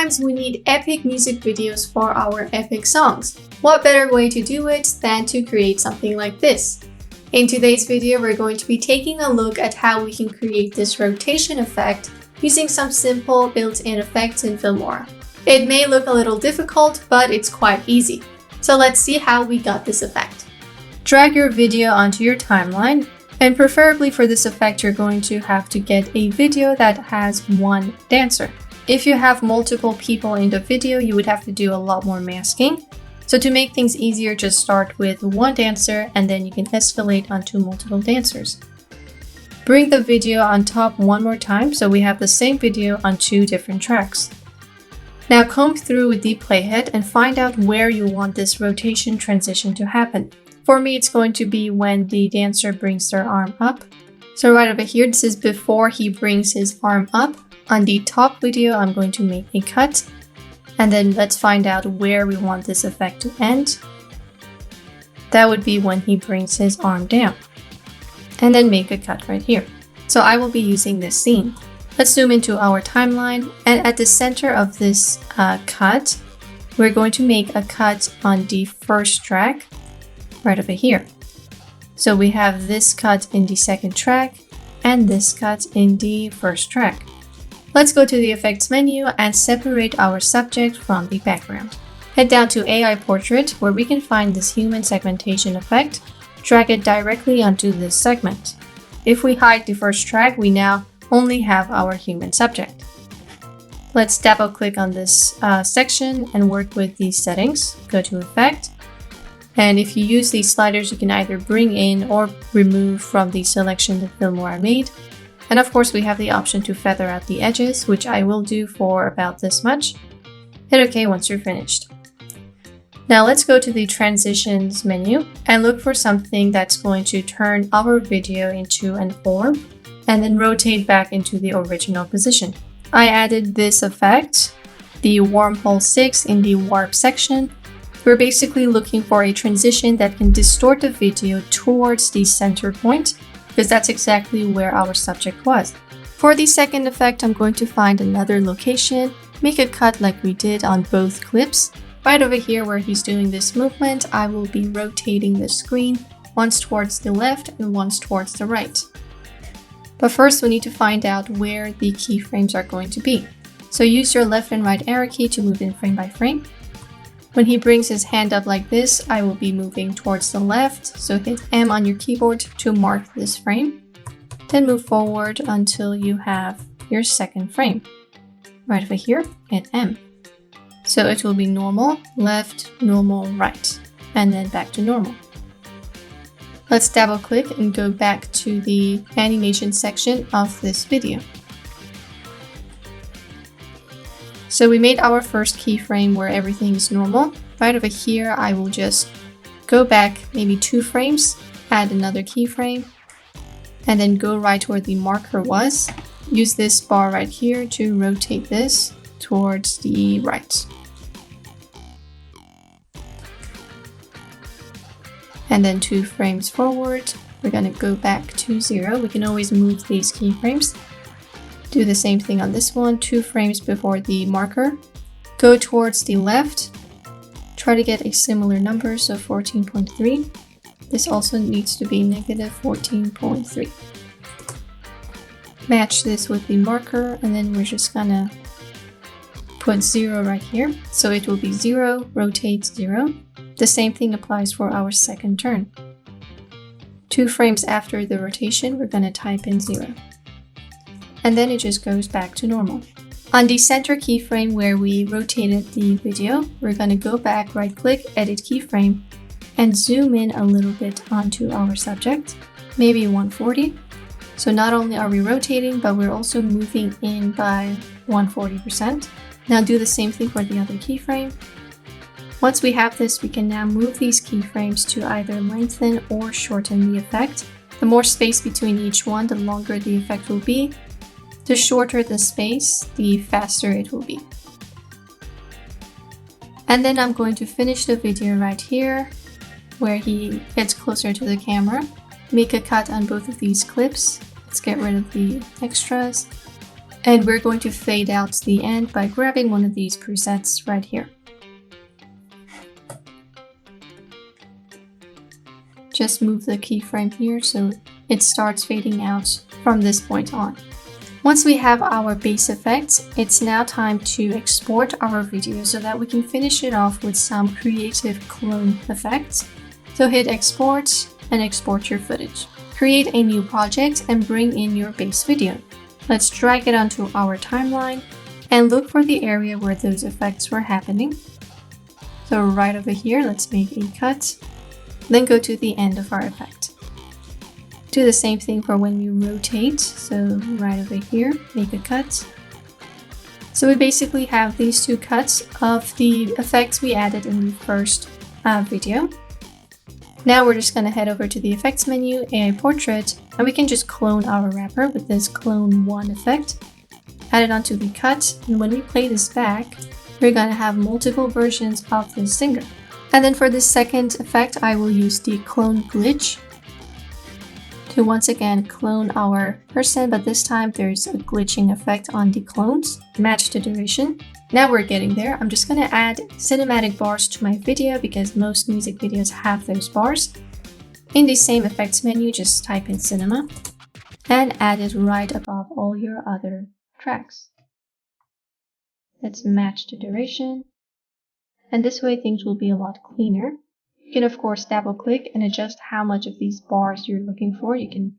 Sometimes we need epic music videos for our epic songs. What better way to do it than to create something like this? In today's video, we're going to be taking a look at how we can create this rotation effect using some simple built-in effects in Filmora. It may look a little difficult, but it's quite easy. So let's see how we got this effect. Drag your video onto your timeline, and preferably for this effect, you're going to have to get a video that has one dancer. If you have multiple people in the video, you would have to do a lot more masking. So to make things easier, just start with one dancer and then you can escalate onto multiple dancers. Bring the video on top one more time so we have the same video on two different tracks. Now comb through with the playhead and find out where you want this rotation transition to happen. For me, it's going to be when the dancer brings their arm up. So right over here, this is before he brings his arm up. On the top video, I'm going to make a cut. And then let's find out where we want this effect to end. That would be when he brings his arm down. And then make a cut right here. So I will be using this scene. Let's zoom into our timeline. And at the center of this cut, we're going to make a cut on the first track right over here. So we have this cut in the second track and this cut in the first track. Let's go to the effects menu and separate our subject from the background. Head down to AI Portrait where we can find this human segmentation effect. Drag it directly onto this segment. If we hide the first track, we now only have our human subject. Let's double click on this section and work with these settings. Go to Effect. And if you use these sliders, you can either bring in or remove from the selection that Filmora made. And of course, we have the option to feather out the edges, which I will do for about this much. Hit OK once you're finished. Now let's go to the Transitions menu and look for something that's going to turn our video into an orb and then rotate back into the original position. I added this effect, the Wormhole 6 in the Warp section. We're basically looking for a transition that can distort the video towards the center point, because that's exactly where our subject was. For the second effect, I'm going to find another location, make a cut like we did on both clips. Right over here where he's doing this movement, I will be rotating the screen once towards the left and once towards the right. But first we need to find out where the keyframes are going to be. So use your left and right arrow key to move in frame by frame. When he brings his hand up like this, I will be moving towards the left, so hit M on your keyboard to mark this frame. Then move forward until you have your second frame. Right over here, hit M. So it will be normal, left, normal, right, and then back to normal. Let's double click and go back to the animation section of this video. So we made our first keyframe where everything is normal. Right over here, I will just go back maybe 2 frames, add another keyframe, and then go right where the marker was. Use this bar right here to rotate this towards the right. And then 2 frames forward, we're gonna go back to 0. We can always move these keyframes. Do the same thing on this one, 2 frames before the marker. Go towards the left. Try to get a similar number, so 14.3. This also needs to be negative 14.3. Match this with the marker, and then we're just gonna put 0 right here. So it will be 0, rotate 0. The same thing applies for our second turn. 2 frames after the rotation, we're gonna type in 0. And then it just goes back to normal. On the center keyframe where we rotated the video, we're going to go back, right click, edit keyframe, and zoom in a little bit onto our subject, maybe 140. So not only are we rotating, but we're also moving in by 140%. Now do the same thing for the other keyframe. Once we have this, we can now move these keyframes to either lengthen or shorten the effect. The more space between each one, the longer the effect will be. The shorter the space, the faster it will be. And then I'm going to finish the video right here, where he gets closer to the camera. Make a cut on both of these clips. Let's get rid of the extras. And we're going to fade out the end by grabbing one of these presets right here. Just move the keyframe here so it starts fading out from this point on. Once we have our base effects, it's now time to export our video so that we can finish it off with some creative clone effects. So hit export and export your footage. Create a new project and bring in your base video. Let's drag it onto our timeline and look for the area where those effects were happening. So right over here, let's make a cut, then go to the end of our effect. Do the same thing for when you rotate, so right over here, make a cut. So we basically have these two cuts of the effects we added in the first video. Now we're just going to head over to the effects menu, AI portrait, and we can just clone our wrapper with this clone 1 effect. Add it onto the cut, and when we play this back, we're going to have multiple versions of this singer. And then for the second effect, I will use the clone glitch to once again clone our person, but this time there's a glitching effect on the clones. Match the duration. Now we're getting there. I'm just going to add cinematic bars to my video because most music videos have those bars. In the same effects menu, just type in cinema and add it right above all your other tracks. Let's match the duration. And this way things will be a lot cleaner. You can of course double click and adjust how much of these bars you're looking for. You can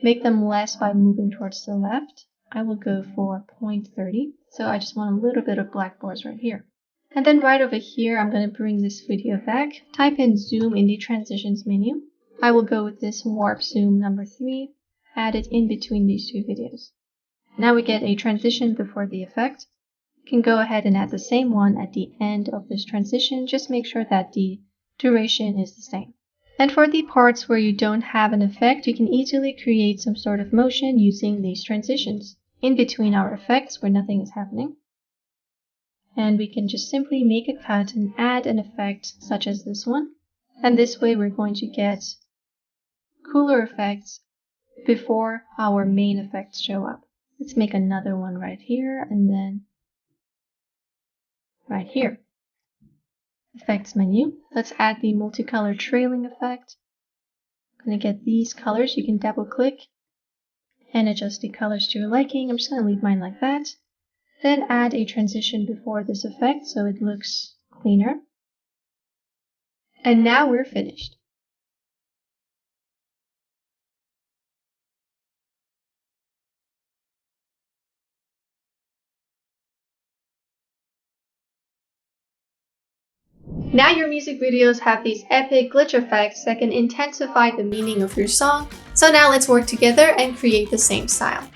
make them less by moving towards the left. I will go for 0.30. So I just want a little bit of black bars right here. And then right over here, I'm going to bring this video back. Type in zoom in the transitions menu. I will go with this warp zoom number 3. Add it in between these two videos. Now we get a transition before the effect. You can go ahead and add the same one at the end of this transition. Just make sure that the duration is the same. And for the parts where you don't have an effect, you can easily create some sort of motion using these transitions in between our effects where nothing is happening. And we can just simply make a cut and add an effect such as this one. And this way we're going to get cooler effects before our main effects show up. Let's make another one right here and then right here. Effects menu. Let's add the multicolor trailing effect. I'm going to get these colors. You can double click and adjust the colors to your liking. I'm just going to leave mine like that. Then add a transition before this effect so it looks cleaner. And now we're finished. Now your music videos have these epic glitch effects that can intensify the meaning of your song. So now let's work together and create the same style.